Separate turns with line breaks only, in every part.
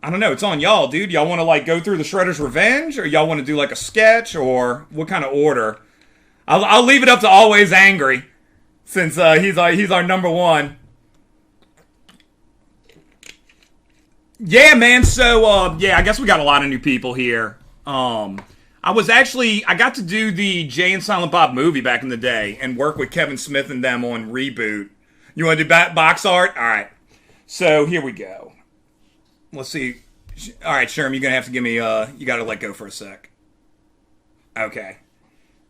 I don't know. It's on y'all, dude. Y'all want to like go through the Shredder's Revenge, or y'all want to do like a sketch, or what kind of order? I'll leave it up to Always Angry, since he's our number one. Yeah, man. So yeah, I guess we got a lot of new people here. I got to do the Jay and Silent Bob movie back in the day and work with Kevin Smith and them on Reboot. You want to do box art? All right. So here we go. Let's see. All right, Sherm, you're gonna have to give me. You got to let go for a sec. Okay.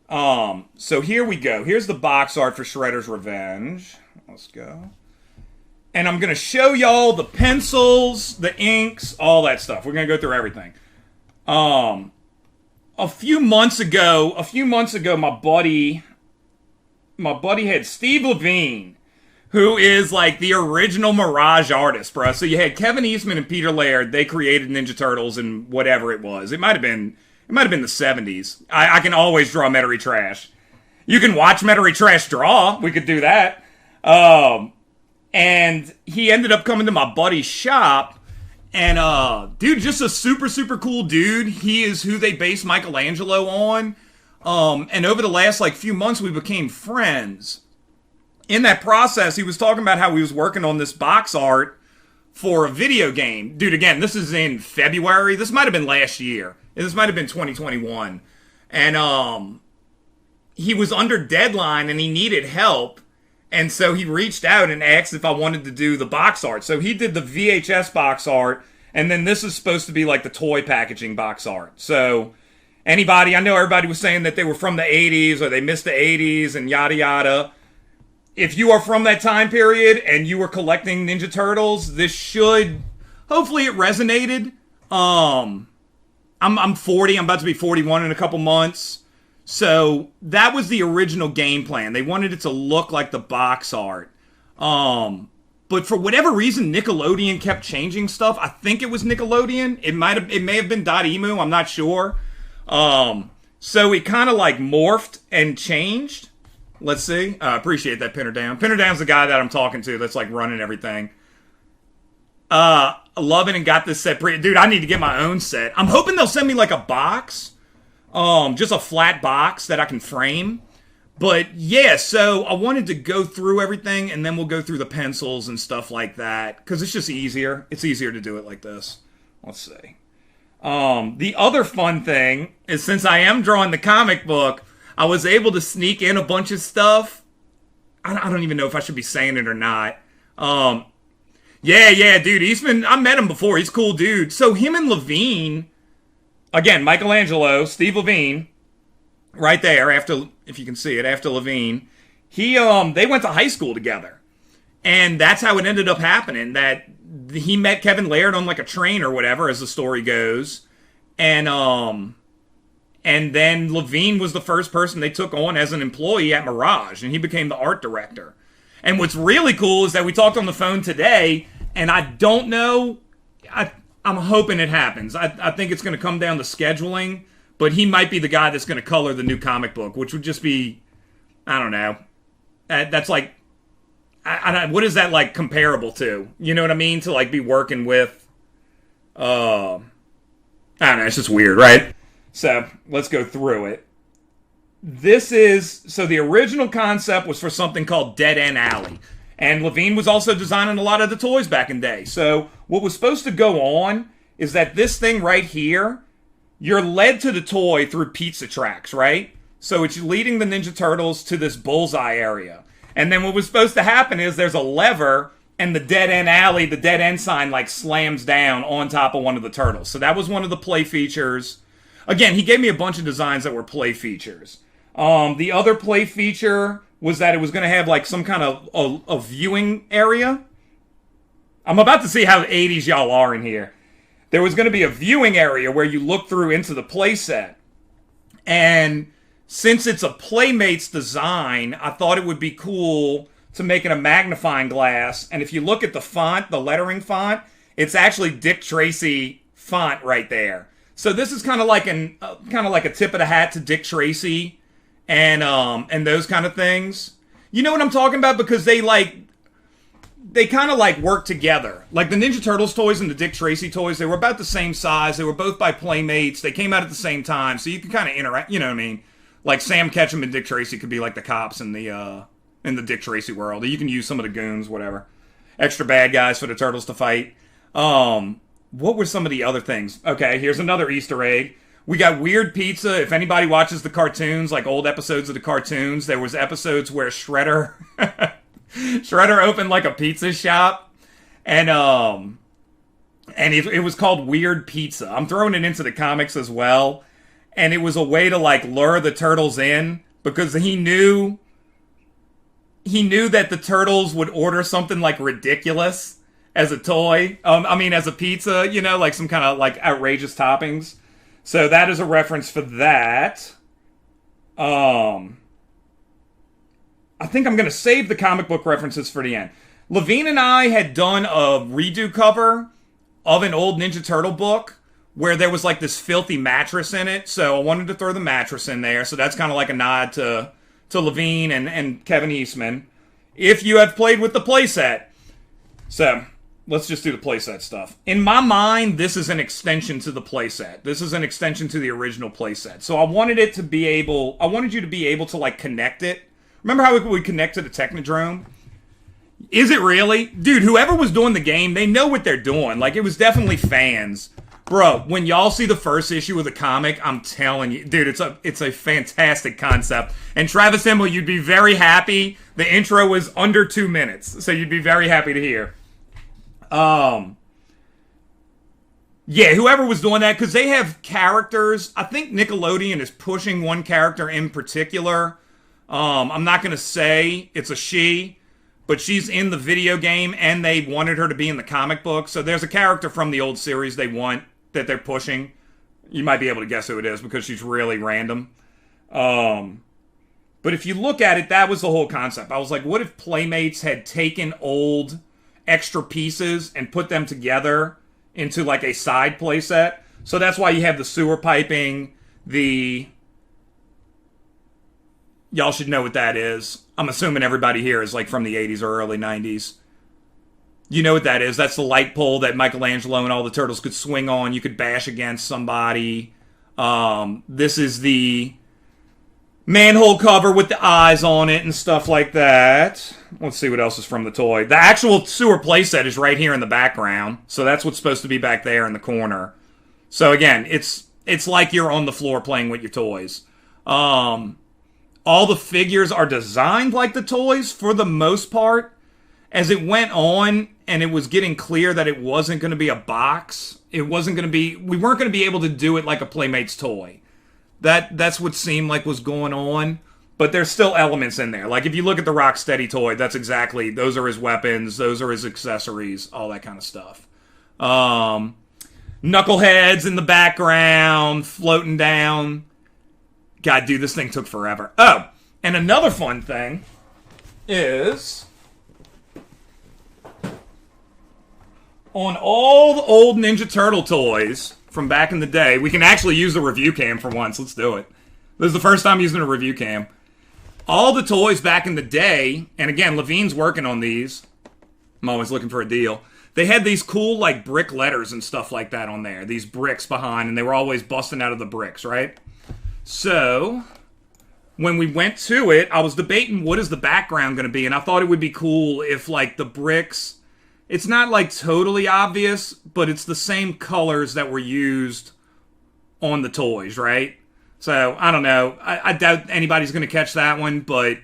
So here we go. Here's the box art for Shredder's Revenge. Let's go. And I'm gonna show y'all the pencils, the inks, all that stuff. We're gonna go through everything. A few months ago, my buddy had Steve Levine, who is like the original Mirage artist, bro. So you had Kevin Eastman and Peter Laird. They created Ninja Turtles and whatever it was. It might have been the 70s. I can always draw Metairie Trash. You can watch Metairie Trash draw. We could do that. And he ended up coming to my buddy's shop. And, dude, just a super, super cool dude. He is who they based Michelangelo on. And over the last, like, few months, we became friends. In that process, he was talking about how he was working on this box art for a video game. Dude, again, this is in February. This might have been last year. This might have been 2021. And, he was under deadline and he needed help. And so he reached out and asked if I wanted to do the box art. So he did the VHS box art, and then this is supposed to be like the toy packaging box art. So I know everybody was saying that they were from the 80s or they missed the 80s and yada yada. If you are from that time period and you were collecting Ninja Turtles, this should, hopefully it resonated. I'm 40, I'm about to be 41 in a couple months. So that was the original game plan. They wanted it to look like the box art. But for whatever reason, Nickelodeon kept changing stuff. I think it was Nickelodeon. It may have been .emu. I'm not sure. So it kind of like morphed and changed. Let's see. Appreciate that, Pinner Down. Pinner Down's the guy that I'm talking to that's like running everything. Loving and got this set. Dude, I need to get my own set. I'm hoping they'll send me like a box. Just a flat box that I can frame. But yeah, so I wanted to go through everything and then we'll go through the pencils and stuff like that. Because it's just easier. It's easier to do it like this. Let's see. The other fun thing is since I am drawing the comic book, I was able to sneak in a bunch of stuff. I don't even know if I should be saying it or not. Yeah, dude. Eastman, I met him before. He's a cool dude. So him and Levine... Again, Michelangelo, Steve Levine, right there, after, if you can see it, after Levine, they went to high school together. And that's how it ended up happening, that he met Kevin Laird on like a train or whatever, as the story goes. And then Levine was the first person they took on as an employee at Mirage, and he became the art director. And what's really cool is that we talked on the phone today, and I don't know... I'm hoping it happens. I think it's going to come down to scheduling, but he might be the guy that's going to color the new comic book, which would just be, I don't know. That's like, what is that like comparable to? You know what I mean? To like be working with, I don't know. It's just weird, right? So let's go through it. So the original concept was for something called Dead End Alley. And Levine was also designing a lot of the toys back in the day. So what was supposed to go on is that this thing right here, you're led to the toy through pizza tracks, right? So it's leading the Ninja Turtles to this bullseye area. And then what was supposed to happen is there's a lever and the dead end alley, the dead end sign like slams down on top of one of the turtles. So that was one of the play features. Again, he gave me a bunch of designs that were play features. The other play feature... was that it was going to have like some kind of a viewing area. I'm about to see how 80s y'all are in here. There was going to be a viewing area where you look through into the play set. And since it's a Playmates design, I thought it would be cool to make it a magnifying glass. And if you look at the font, the lettering font, it's actually Dick Tracy font right there. So this is kind of like a tip of the hat to Dick Tracy. And those kind of things. You know what I'm talking about? Because they they kind of like work together. Like the Ninja Turtles toys and the Dick Tracy toys, they were about the same size. They were both by Playmates. They came out at the same time, so you could kind of interact. You know what I mean? Like Sam Ketchum and Dick Tracy could be like the cops in the Dick Tracy world. You can use some of the goons, whatever, extra bad guys for the Turtles to fight. What were some of the other things? Okay, here's another Easter egg. We got Weird Pizza. If anybody watches the cartoons, like old episodes of the cartoons, there was episodes where Shredder opened like a pizza shop, and it was called Weird Pizza. I'm throwing it into the comics as well, and it was a way to like lure the Turtles in because he knew that the Turtles would order something like ridiculous as a toy. As a pizza, like some kind of like outrageous toppings. So that is a reference for that. I think I'm going to save the comic book references for the end. Levine and I had done a redo cover of an old Ninja Turtle book where there was like this filthy mattress in it. So I wanted to throw the mattress in there. So that's kind of like a nod to Levine and Kevin Eastman. If you have played with the playset. So let's just do the playset stuff. In my mind, this is an extension to the playset. This is an extension to the original playset. So I wanted you to be able to like connect it. Remember how we would connect to the Technodrome? Is it really? Dude, whoever was doing the game, they know what they're doing. Like, it was definitely fans. Bro, when y'all see the first issue of the comic, I'm telling you, dude, it's a fantastic concept. And Travis Himmel, you'd be very happy. The intro was under 2 minutes, so you'd be very happy to hear. Yeah, whoever was doing that, because they have characters. I think Nickelodeon is pushing one character in particular. I'm not going to say it's a she, but she's in the video game, and they wanted her to be in the comic book. So there's a character from the old series they want that they're pushing. You might be able to guess who it is, because she's really random. But if you look at it, that was the whole concept. I was like, what if Playmates had taken old extra pieces and put them together into like a side playset? So that's why you have the sewer piping, y'all should know what that is. I'm assuming everybody here is like from the 80s or early 90s. You know what that is. That's the light pole that Michelangelo and all the Turtles could swing on. You could bash against somebody. This is the manhole cover with the eyes on it and stuff like that. Let's see what else is from the toy. The actual sewer playset is right here in the background. So that's what's supposed to be back there in the corner. So again, it's like you're on the floor playing with your toys. All the figures are designed like the toys for the most part. As it went on and it was getting clear that it wasn't going to be a box, we weren't going to be able to do it like a Playmates toy. That's what seemed like was going on. But there's still elements in there. Like if you look at the Rocksteady toy, those are his weapons, those are his accessories, all that kind of stuff. Knuckleheads in the background, floating down. God, dude, this thing took forever. Oh, and another fun thing is on all the old Ninja Turtle toys from back in the day, we can actually use the review cam for once. Let's do it. This is the first time using a review cam. All the toys back in the day, and again, Levine's working on these. I'm always looking for a deal. They had these cool, like, brick letters and stuff like that on there. These bricks behind, and they were always busting out of the bricks, right? So, when we went to it, I was debating what is the background going to be, and I thought it would be cool if, like, the bricks... It's not, like, totally obvious, but it's the same colors that were used on the toys, right? So, I don't know. I doubt anybody's going to catch that one, but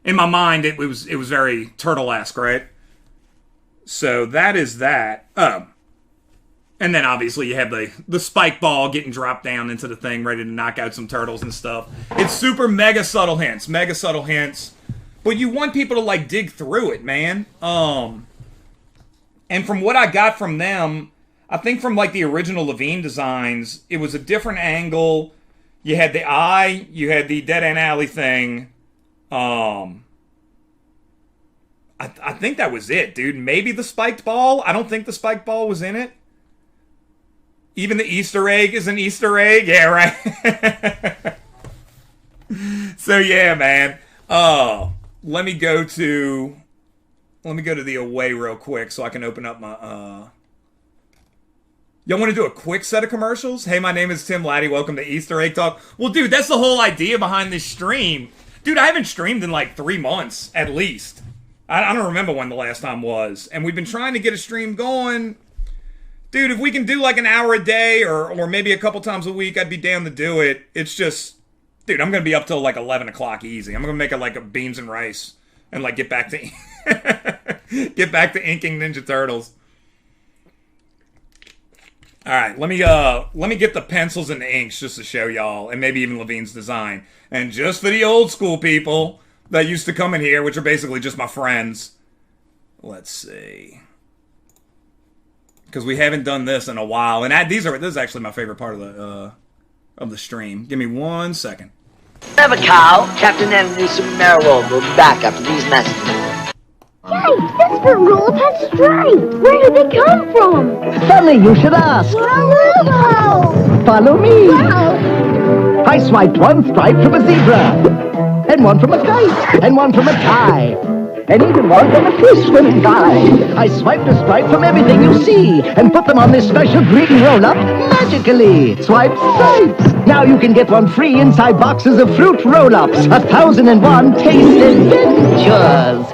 in my mind, it was very Turtle-esque, right? So, that is that. Oh. And then, obviously, you have the spike ball getting dropped down into the thing, ready to knock out some turtles and stuff. It's super mega subtle hints. But you want people to, like, dig through it, man. And from what I got from them, I think from, like, the original Levine designs, it was a different angle. You had the eye, you had the Dead End Alley thing. I think that was it, dude. Maybe the spiked ball? I don't think the spiked ball was in it. Even the Easter egg is an Easter egg? Yeah, right? So, yeah, man. Let me go to let me go to the away real quick so I can open up my, Y'all want to do a quick set of commercials? Hey, my name is Tim Lattie. Welcome to Easter Egg Talk. Well, dude, that's the whole idea behind this stream. Dude, I haven't streamed in like 3 months, at least. I don't remember when the last time was. And we've been trying to get a stream going. Dude, if we can do like an hour a day or maybe a couple times a week, I'd be down to do it. It's just, dude, I'm going to be up till like 11 o'clock easy. I'm going to make it like a beans and rice and like get back to inking Ninja Turtles. All right, let me get the pencils and the inks just to show y'all, and maybe even Levine's design. And just for the old school people that used to come in here, which are basically just my friends. Let's see, because we haven't done this in a while, and this is actually my favorite part of the stream. Give me 1 second.
Remember, Kyle, Captain Enemy Submariner will be back after these messages.
Yikes, that's for roll pet stripe. Where did they come from?
Funny you should ask.
Wow.
Follow me.
Wow.
I swiped one stripe from a zebra, and one from a kite, and one from a tie, and even one from a fish swimming by. I swiped a stripe from everything you see, and put them on this special green roll-up magically. Swipe stripes. Now you can get one free inside boxes of fruit roll-ups. 1,001 taste adventures.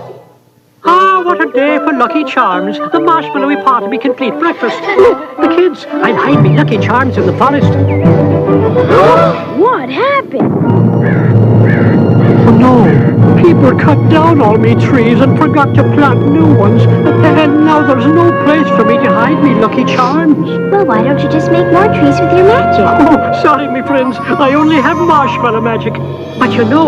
Ah, what a day for Lucky Charms. The marshmallowy part of me complete breakfast. The kids, I'll hide me Lucky Charms in the forest.
What happened?
Oh no, people cut down all me trees and forgot to plant new ones. And now there's no place for me to hide me Lucky Charms.
Well, why don't you just make more trees with your magic?
Oh, sorry, me friends, I only have marshmallow magic. But you know,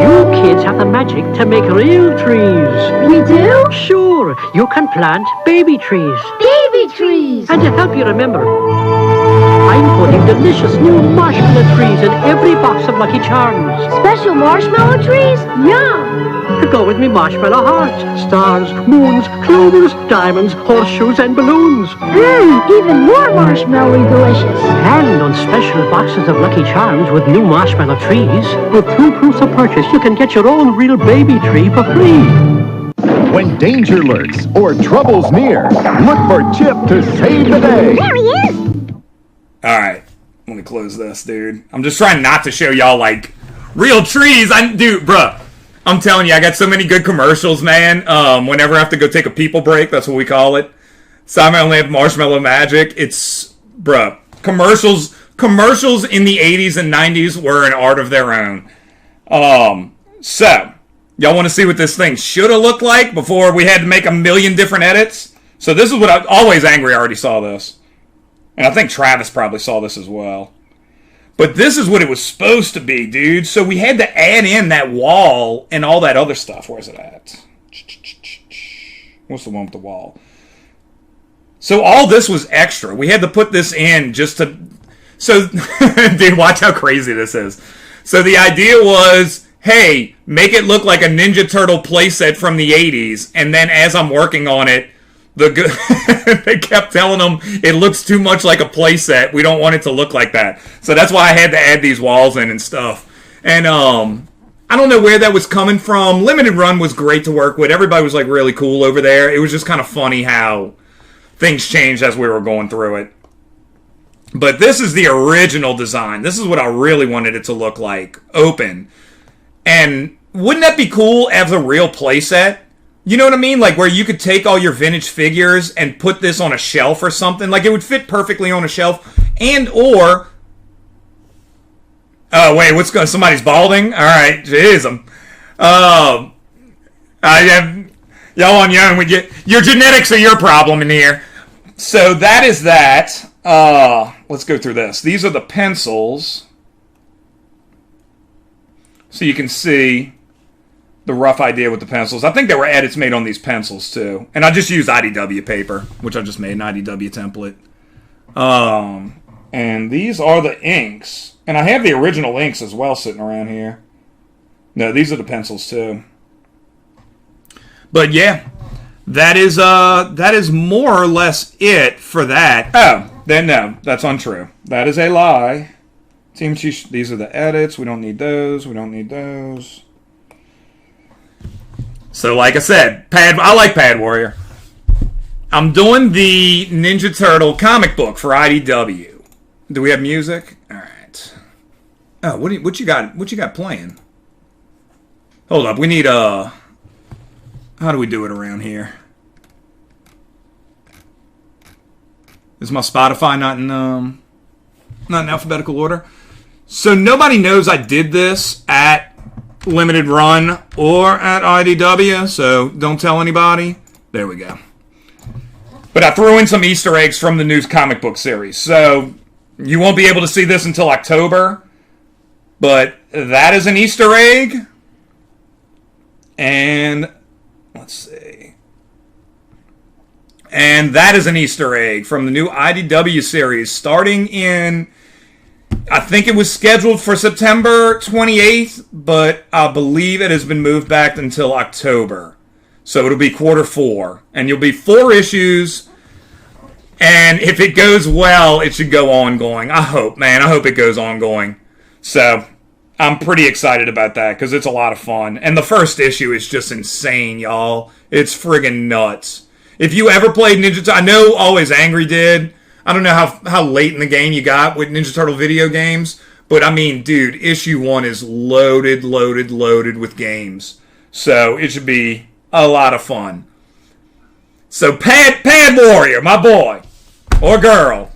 you kids have the magic to make real trees.
We do?
Sure, you can plant baby trees.
Baby trees!
And to help you remember, I'm putting delicious new marshmallow trees in every box of Lucky Charms.
Special marshmallow trees? Yum!
Go with me marshmallow hearts, stars, moons, clovers, diamonds, horseshoes, and balloons.
Even more marshmallowy delicious.
And on special boxes of Lucky Charms with new marshmallow trees, with 2 proofs of purchase, you can get your own real baby tree for free.
When danger lurks or trouble's near, look for Chip to save the day.
There he is!
Alright, let me close this, dude. I'm just trying not to show y'all, like, real trees. Dude, bruh, I'm telling you, I got so many good commercials, man. Whenever I have to go take a people break, that's what we call it. So I only have Marshmallow Magic. It's, bruh, commercials in the 80s and 90s were an art of their own. So, y'all want to see what this thing should have looked like before we had to make a million different edits? So this is what Always Angry already saw this. And I think Travis probably saw this as well. But this is what it was supposed to be, dude. So we had to add in that wall and all that other stuff. Where's it at? What's the one with the wall? So all this was extra. We had to put this in just to... So, dude, watch how crazy this is. So the idea was, hey, make it look like a Ninja Turtle playset from the 80s. And then as I'm working on it, they kept telling them it looks too much like a playset. We don't want it to look like that. So that's why I had to add these walls in and stuff. And I don't know where that was coming from. Limited Run was great to work with. Everybody was like really cool over there. It was just kind of funny how things changed as we were going through it. But this is the original design. This is what I really wanted it to look like. Open. And wouldn't that be cool as a real playset? You know what I mean? Like where you could take all your vintage figures and put this on a shelf or something. Like it would fit perfectly on a shelf. And or... Oh, wait, what's going on? Somebody's balding? Alright, jeez. Y'all on your own. Your genetics are your problem in here. So that is that. Let's go through this. These are the pencils. So you can see the rough idea with the pencils. I think there were edits made on these pencils too. And I just used IDW paper, which I just made an IDW template. And these are the inks. And I have the original inks as well sitting around here. No, these are the pencils too. But yeah, that is more or less it for that. Oh, then no, that's untrue. That is a lie. Team Chief, these are the edits. We don't need those. We don't need those. So like I said, I like Pad Warrior. I'm doing the Ninja Turtle comic book for IDW. Do we have music? All right. Oh, what you got? What you got playing? Hold up. We need how do we do it around here? Is my Spotify not in alphabetical order? So nobody knows I did this at Limited Run or at IDW, so don't tell anybody. There we go. But I threw in some Easter eggs from the new comic book series. So you won't be able to see this until October. But that is an Easter egg. And let's see. And that is an Easter egg from the new IDW series starting in, I think it was scheduled for September 28th, but I believe it has been moved back until October. So it'll be quarter 4. And you'll be 4 issues. And if it goes well, it should go ongoing. I hope, man. I hope it goes ongoing. So I'm pretty excited about that because it's a lot of fun. And the first issue is just insane, y'all. It's friggin' nuts. If you ever played Ninja Turtle, I know Always Angry did. I don't know how late in the game you got with Ninja Turtle video games. But I mean, dude, issue 1 is loaded with games. So it should be a lot of fun. So Pad Warrior, my boy or girl.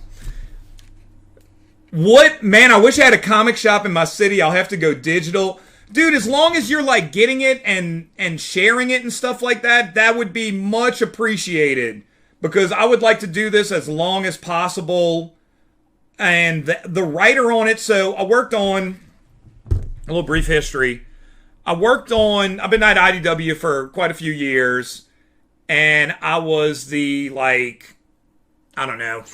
What, man, I wish I had a comic shop in my city. I'll have to go digital. Dude, as long as you're like getting it and sharing it and stuff like that, that would be much appreciated. Because I would like to do this as long as possible. And the writer on it, so I worked on, a little brief history. I've been at IDW for quite a few years. And I was the, like, I don't know,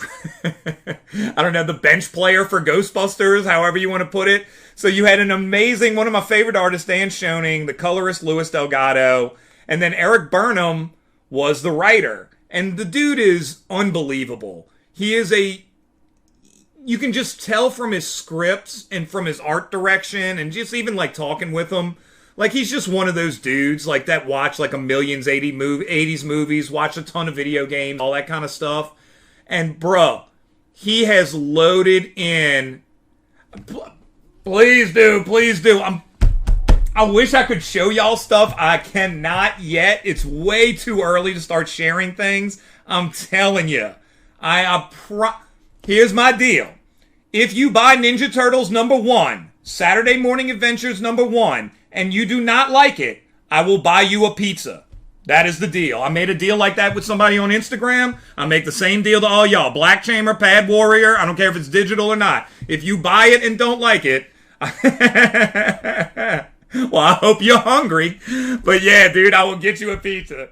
the bench player for Ghostbusters, however you want to put it. So you had an amazing, one of my favorite artists, Dan Schoening, the colorist, Louis Delgado, and then Eric Burnham was the writer. And the dude is unbelievable. He is you can just tell from his scripts and from his art direction and just even like talking with him. Like he's just one of those dudes like that watch like a million 80s movies, watch a ton of video games, all that kind of stuff. And bro, he has loaded in. Please do. I wish I could show y'all stuff. I cannot yet. It's way too early to start sharing things. I'm telling you. Here's my deal. If you buy Ninja Turtles #1, Saturday Morning Adventures #1, and you do not like it, I will buy you a pizza. That is the deal. I made a deal like that with somebody on Instagram. I make the same deal to all y'all. Black Chamber, Pad Warrior, I don't care if it's digital or not. If you buy it and don't like it, well, I hope you're hungry. But yeah, dude, I will get you a pizza.